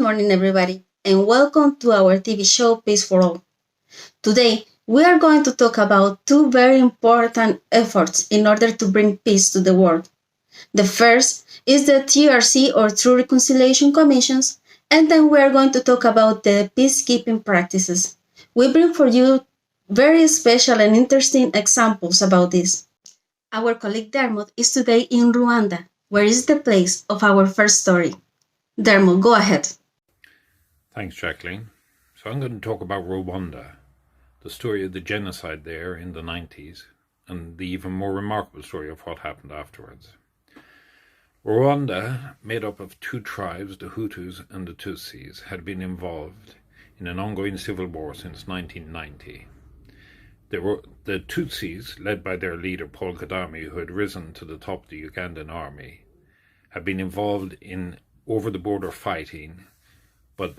morning, everybody, and welcome to our TV show Peace for All. Today, we are going to talk about two very important efforts in order to bring peace to the world. The first is the TRC or True Reconciliation Commissions, and then we are going to talk about the peacekeeping practices. We bring for you very special and interesting examples about this. Our colleague Dermot is today in Rwanda, where is the place of our first story. Dermot, go ahead. Thanks, Jacqueline. So I'm going to talk about Rwanda, the story of the genocide there in the 90s, and the even more remarkable story of what happened afterwards. Rwanda, made up of two tribes, the Hutus and the Tutsis, had been involved in an ongoing civil war since 1990. The Tutsis, led by their leader Paul Kagame, who had risen to the top of the Ugandan army, had been involved in over-the-border fighting, but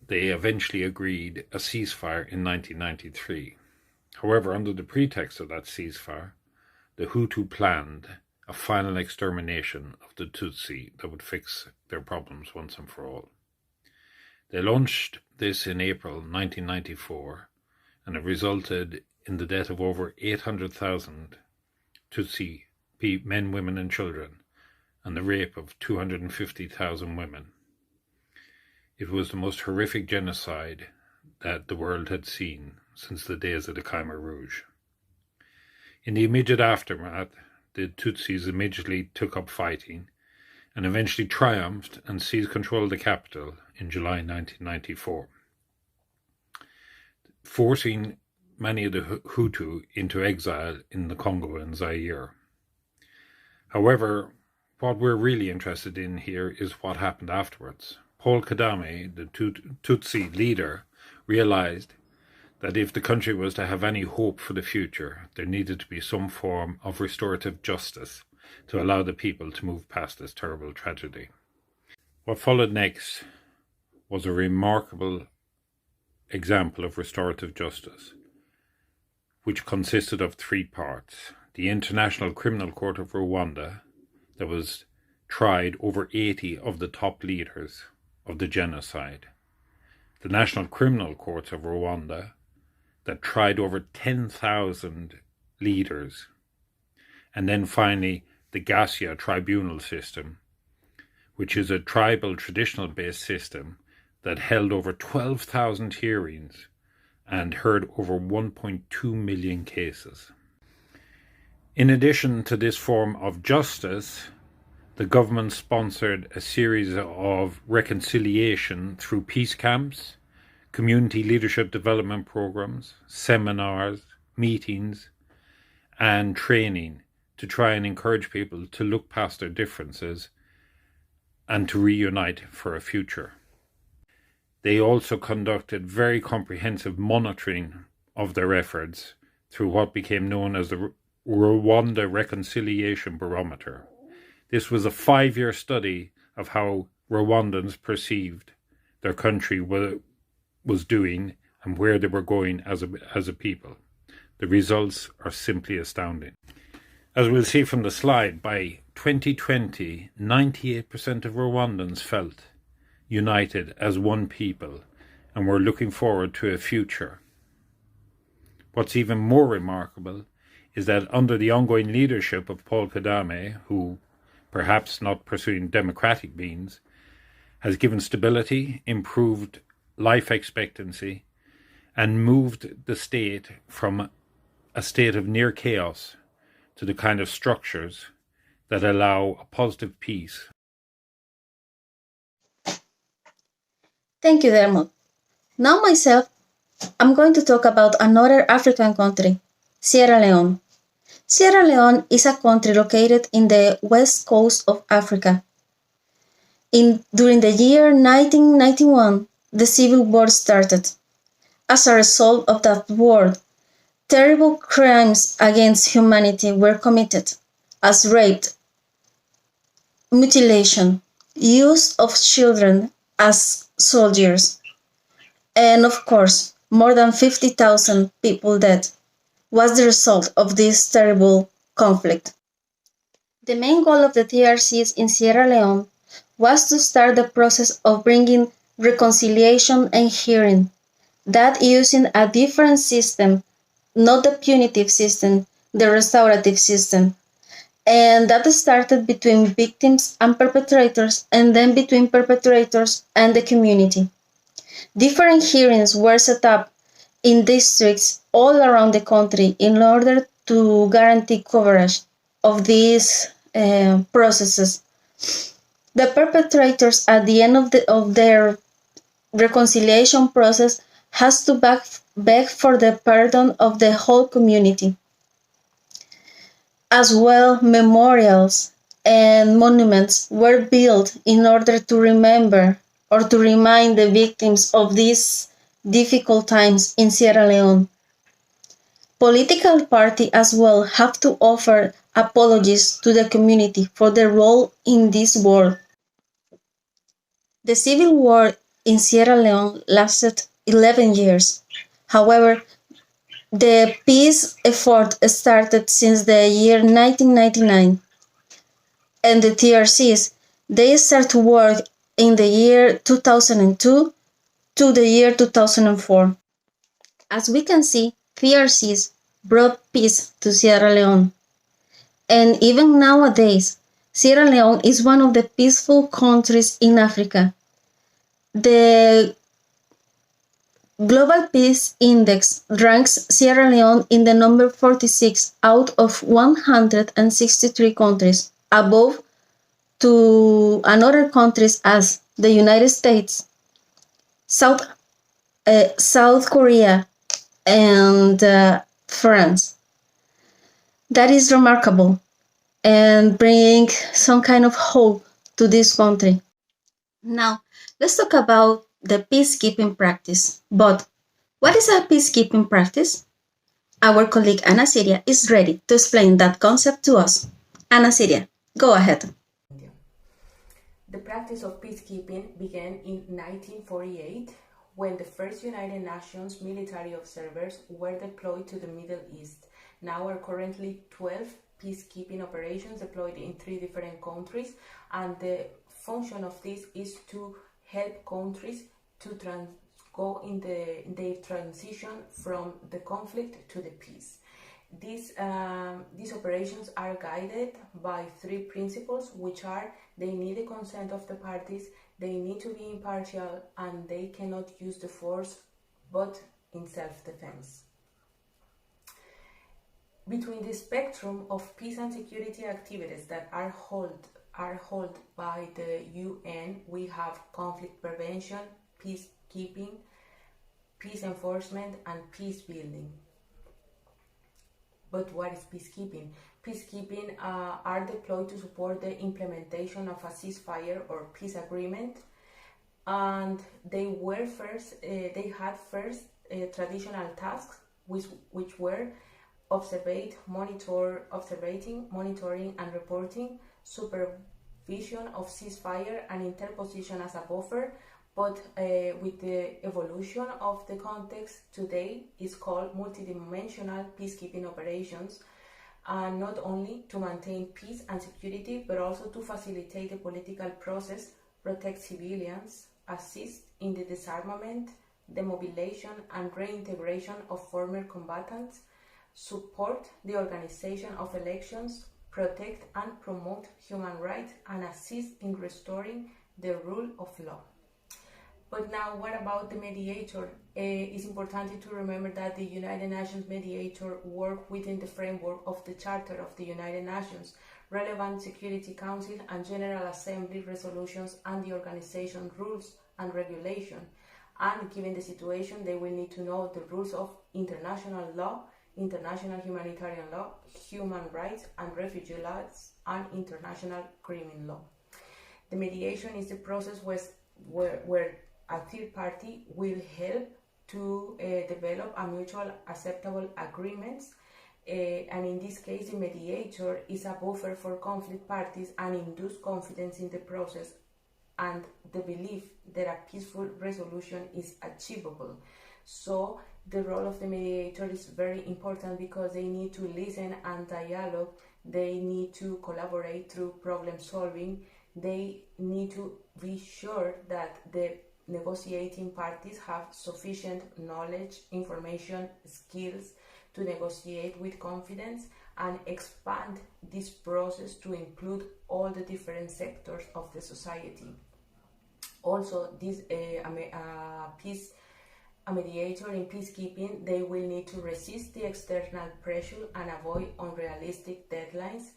they eventually agreed a ceasefire in 1993. However, under the pretext of that ceasefire, the Hutu planned a final extermination of the Tutsi that would fix their problems once and for all. They launched this in April 1994, and it resulted in the death of over 800,000 Tutsi men, women and children, and the rape of 250,000 women. It was the most horrific genocide that the world had seen since the days of the Khmer Rouge. In the immediate aftermath, the Tutsis immediately took up fighting and eventually triumphed and seized control of the capital in July 1994, forcing many of the Hutu into exile in the Congo and Zaire. However, what we're really interested in here is what happened afterwards. Paul Kagame, the Tutsi leader, realized that if the country was to have any hope for the future, there needed to be some form of restorative justice to allow the people to move past this terrible tragedy. What followed next was a remarkable example of restorative justice, which consisted of three parts. The International Criminal Court of Rwanda, that was tried over 80 of the top leaders of the genocide. The National Criminal Courts of Rwanda, that tried over 10,000 leaders. And then finally, the Gasia tribunal system, which is a tribal traditional-based system that held over 12,000 hearings and heard over 1.2 million cases. In addition to this form of justice, the government sponsored a series of reconciliation through peace camps, community leadership development programs, seminars, meetings, and training to try and encourage people to look past their differences and to reunite for a future. They also conducted very comprehensive monitoring of their efforts through what became known as the Rwanda Reconciliation Barometer. This was a 5-year study of how Rwandans perceived their country was doing and where they were going as a people. The results are simply astounding. As we'll see from the slide, by 2020, 98% of Rwandans felt united as one people and were looking forward to a future. What's even more remarkable is that under the ongoing leadership of Paul Kagame, who, perhaps not pursuing democratic means, has given stability, improved life expectancy, and moved the state from a state of near chaos to the kind of structures that allow a positive peace. Thank you, Dermot. Now myself, I'm going to talk about another African country, Sierra Leone. Sierra Leone is a country located in the west coast of Africa. During the year 1991, the civil war started. As a result of that war, terrible crimes against humanity were committed, as rape, mutilation, use of children as soldiers, and of course, more than 50,000 people dead was the result of this terrible conflict. The main goal of the TRCs in Sierra Leone was to start the process of bringing reconciliation and healing, that using a different system, not the punitive system, the restorative system. And that started between victims and perpetrators, and then between perpetrators and the community. Different hearings were set up in districts all around the country in order to guarantee coverage of these processes. The perpetrators, at the end of their reconciliation process, has to beg for the pardon of the whole community. As well, memorials and monuments were built in order to remember or to remind the victims of these difficult times in Sierra Leone. Political parties as well have to offer apologies to the community for their role in this war. The civil war in Sierra Leone lasted 11 years. However, the peace effort started since the year 1999, and the TRCs, they start to work in the year 2002 to the year 2004. As we can see, TRCs brought peace to Sierra Leone. And even nowadays, Sierra Leone is one of the peaceful countries in Africa. The Global Peace Index ranks Sierra Leone in the number 46 out of 163 countries, above to another countries as the United States, South Korea, and France. That is remarkable and bring some kind of hope to this country. Now, let's talk about the peacekeeping practice. But what is a peacekeeping practice? Our colleague Ana Siria is ready to explain that concept to us. Ana Siria, go ahead. The practice of peacekeeping began in 1948 when the first United Nations military observers were deployed to the Middle East. Now are currently 12 peacekeeping operations deployed in 3 different countries, and the function of this is to help countries to go in their transition from the conflict to the peace. These operations are guided by 3 principles, which are: they need the consent of the parties, they need to be impartial, and they cannot use the force but in self-defense. Between the spectrum of peace and security activities that are held by the UN, we have conflict prevention, peacekeeping, peace enforcement, and peace building. But what is peacekeeping? Peacekeeping are deployed to support the implementation of a ceasefire or peace agreement, and they had first traditional tasks, which were observing, monitoring, and reporting, supervision of ceasefire, and interposition as a buffer. But with the evolution of the context today, is called multidimensional peacekeeping operations, not only to maintain peace and security, but also to facilitate the political process, protect civilians, assist in the disarmament, demobilization, and reintegration of former combatants, support the organization of elections, protect and promote human rights, and assist in restoring the rule of law. But now, what about the mediator? It's important to remember that the United Nations mediator works within the framework of the Charter of the United Nations, relevant Security Council and General Assembly resolutions, and the organization rules and regulation. And given the situation, they will need to know the rules of international law, international humanitarian law, human rights and refugee laws, and international criminal law. The mediation is the process where a third party will help to develop a mutual acceptable agreements, and in this case the mediator is a buffer for conflict parties and induce confidence in the process and the belief that a peaceful resolution is achievable. So the role of the mediator is very important because they need to listen and dialogue, they need to collaborate through problem solving, They need to be sure that the negotiating parties have sufficient knowledge, information, skills to negotiate with confidence and expand this process to include all the different sectors of the society. Also, a mediator in peacekeeping, they will need to resist the external pressure and avoid unrealistic deadlines.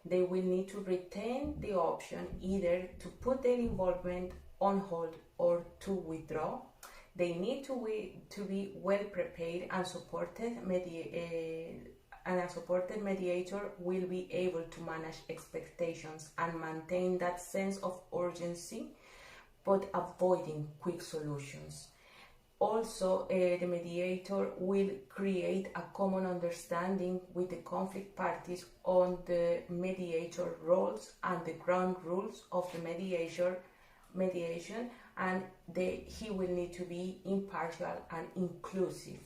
They will need to retain the option either to put their involvement on hold or to withdraw. They need to be well prepared and supported. And a supported mediator will be able to manage expectations and maintain that sense of urgency, but avoiding quick solutions. Also, the mediator will create a common understanding with the conflict parties on the mediator roles and the ground rules of the mediation, and he will need to be impartial and inclusive.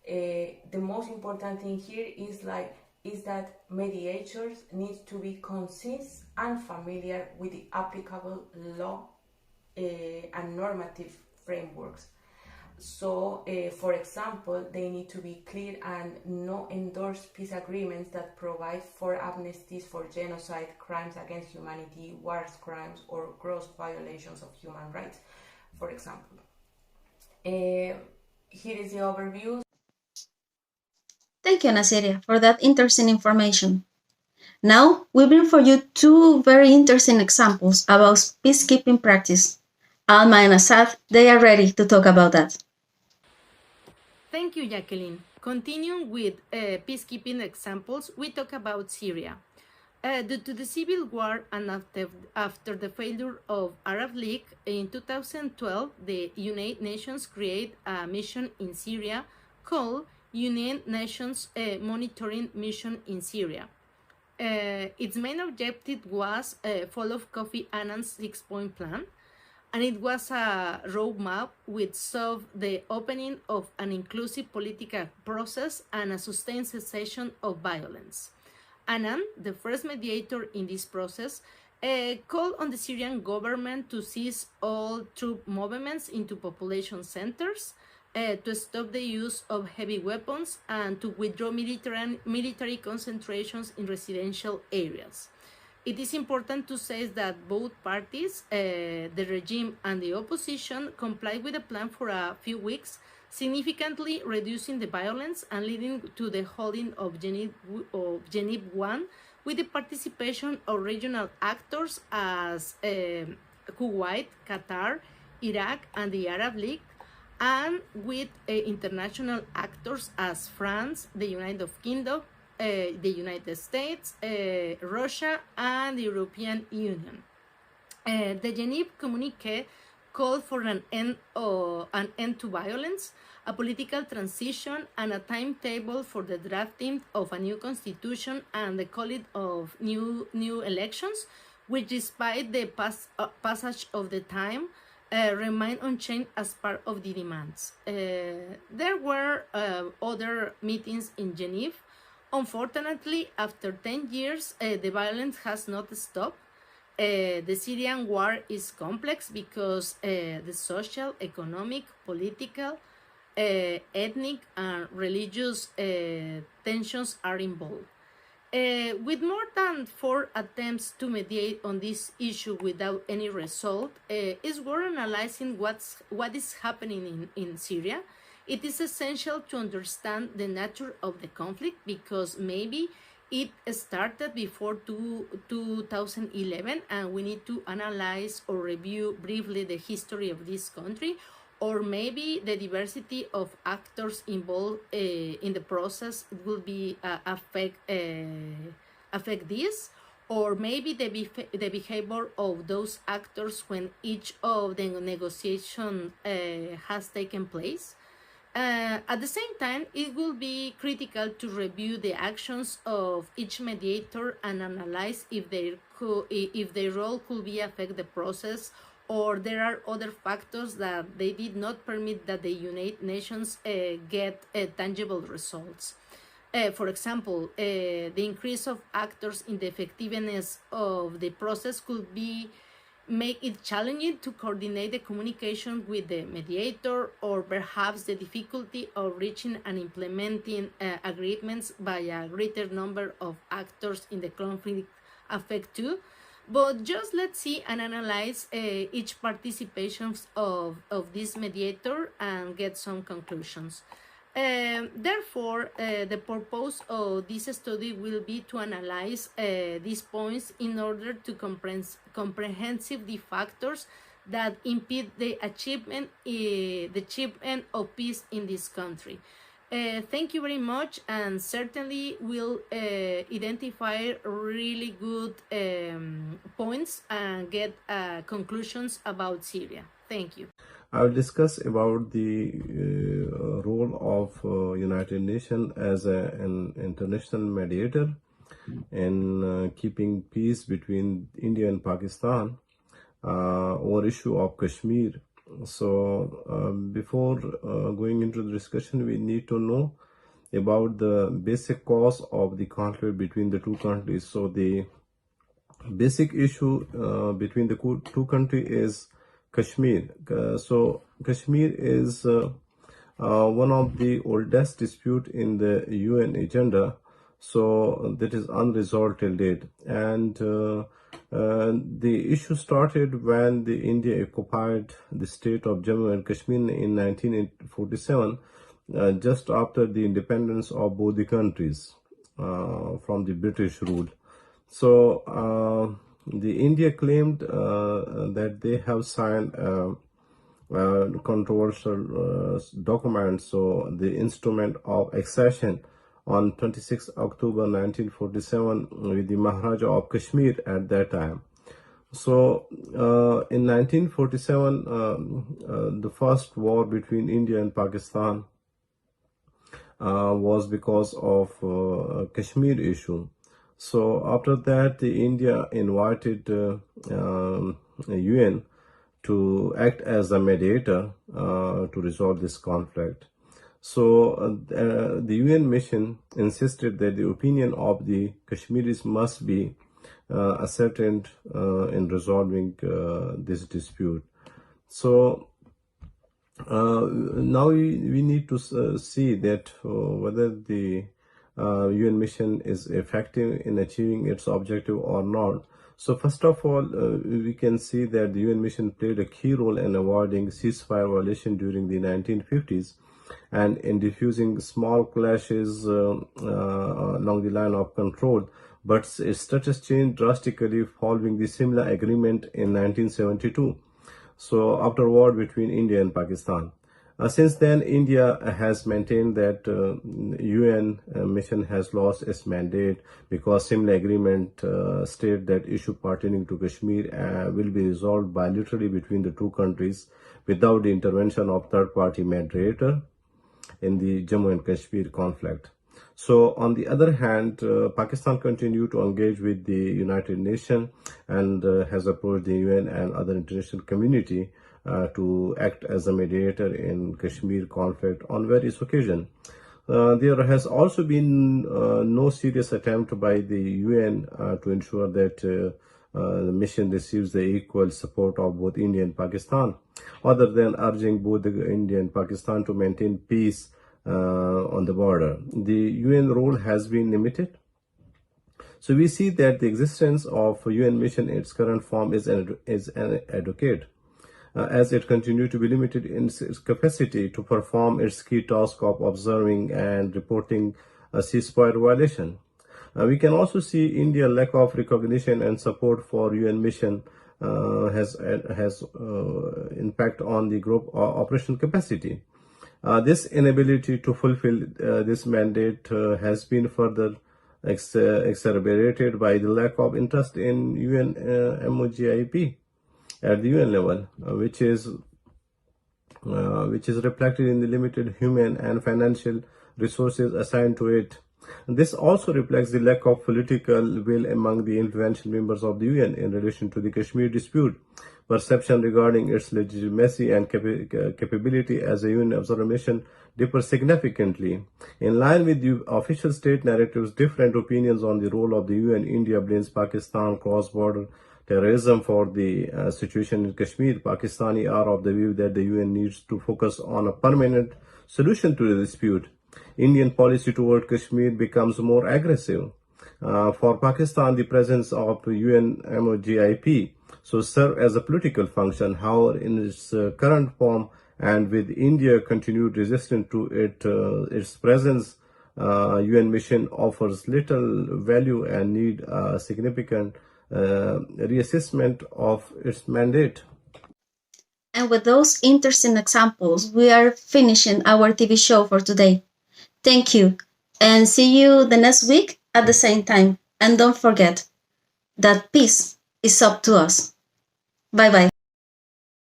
The most important thing here is that mediators need to be concise and familiar with the applicable law and normative frameworks. So, for example, they need to be clear and not endorse peace agreements that provide for amnesties for genocide, crimes against humanity, war crimes, or gross violations of human rights, for example. Here is the overview. Thank you, Nasiria, for that interesting information. Now, we bring for you two very interesting examples about peacekeeping practice. Alma and Assad, they are ready to talk about that. Thank you, Jacqueline. Continuing with peacekeeping examples, we talk about Syria. Due to the civil war and after the failure of Arab League, in 2012, the United Nations created a mission in Syria called United Nations Monitoring Mission in Syria. Its main objective was follow Kofi Annan's six-point plan, and it was a roadmap which saw the opening of an inclusive political process and a sustained cessation of violence. Annan, the first mediator in this process, called on the Syrian government to cease all troop movements into population centers, to stop the use of heavy weapons, and to withdraw military concentrations in residential areas. It is important to say that both parties, the regime and the opposition, complied with the plan for a few weeks, significantly reducing the violence and leading to the holding of Genève 1 with the participation of regional actors as Kuwait, Qatar, Iraq, and the Arab League, and with international actors as France, the United Kingdom, the United States, Russia, and the European Union. The Genève Communiqué called for an end to violence, a political transition, and a timetable for the drafting of a new constitution and the calling of new elections, which, despite the passage of the time, remain unchanged as part of the demands. There were other meetings in Geneva. Unfortunately, after 10 years, the violence has not stopped. The Syrian war is complex because the social, economic, political, ethnic, and religious tensions are involved. With more than 4 attempts to mediate on this issue without any result, it's worth analyzing what is happening in Syria. It is essential to understand the nature of the conflict because maybe it started before 2011 and we need to analyze or review briefly the history of this country, or maybe the diversity of actors involved in the process will be affect this, or maybe the behavior of those actors when each of the negotiation has taken place. At the same time, it will be critical to review the actions of each mediator and analyze if their role could be affect the process, or there are other factors that they did not permit that the United Nations get tangible results. For example, the increase of actors in the effectiveness of the process could be make it challenging to coordinate the communication with the mediator, or perhaps the difficulty of reaching and implementing agreements by a greater number of actors in the conflict affect too. But just let's see and analyze each participation of this mediator and get some conclusions. Therefore, the purpose of this study will be to analyze these points in order to comprehensive the factors that impede the achievement of peace in this country. Thank you very much, and certainly we'll identify really good points and get conclusions about Syria. Thank you. I will discuss about the role of United Nations as an international mediator in keeping peace between India and Pakistan over issue of Kashmir. So before going into the discussion, we need to know about the basic cause of the conflict between the two countries. So the basic issue between the two countries is Kashmir. So Kashmir is one of the oldest dispute in the UN agenda. So that is unresolved till date. And the issue started when the India occupied the state of Jammu and Kashmir in 1947, just after the independence of both the countries from the British rule. So the India claimed that they have signed controversial document, so the instrument of accession on 26 October 1947 with the Maharaja of Kashmir at that time. So in 1947, the first war between India and Pakistan was because of Kashmir issue. So after that, India invited UN to act as a mediator to resolve this conflict. So the UN mission insisted that the opinion of the Kashmiris must be ascertained in resolving this dispute. So now we need to see that whether the UN mission is effective in achieving its objective or not. So first of all, we can see that the UN mission played a key role in avoiding ceasefire violation during the 1950s and in diffusing small clashes along the line of control. But its status changed drastically following the similar agreement in 1972. So after war between India and Pakistan. Since then, India has maintained that UN mission has lost its mandate because similar agreement state that issue pertaining to Kashmir will be resolved bilaterally between the two countries without the intervention of third-party mediator in the Jammu and Kashmir conflict. So on the other hand, Pakistan continued to engage with the United Nations and has approached the UN and other international community to act as a mediator in Kashmir conflict on various occasions. There has also been no serious attempt by the UN to ensure that the mission receives the equal support of both India and Pakistan, other than urging both the India and Pakistan to maintain peace on the border. The UN role has been limited. So we see that the existence of UN mission in its current form is inadequate, as it continues to be limited in its capacity to perform its key task of observing and reporting a ceasefire violation. We can also see India's lack of recognition and support for UN mission has impact on the group operational capacity. This inability to fulfill this mandate has been further exacerbated by the lack of interest in UN MOGIP at the UN level, which is reflected in the limited human and financial resources assigned to it. This also reflects the lack of political will among the influential members of the UN in relation to the Kashmir dispute. perception regarding its legitimacy and capability as a UN observer mission differ significantly. In line with the official state narratives, different opinions on the role of the UN. India blames Pakistan cross-border terrorism for the situation in Kashmir. Pakistani are of the view that the UN needs to focus on a permanent solution to the dispute. Indian policy toward Kashmir becomes more aggressive. For Pakistan, the presence of UNMOGIP serve as a political function. However, in its current form and with India continued resistance to its presence, UN mission offers little value and need a significant reassessment of its mandate. And with those interesting examples, we are finishing our TV show for today. Thank you, and see you the next week at the same time. And don't forget that peace is up to us. Bye bye.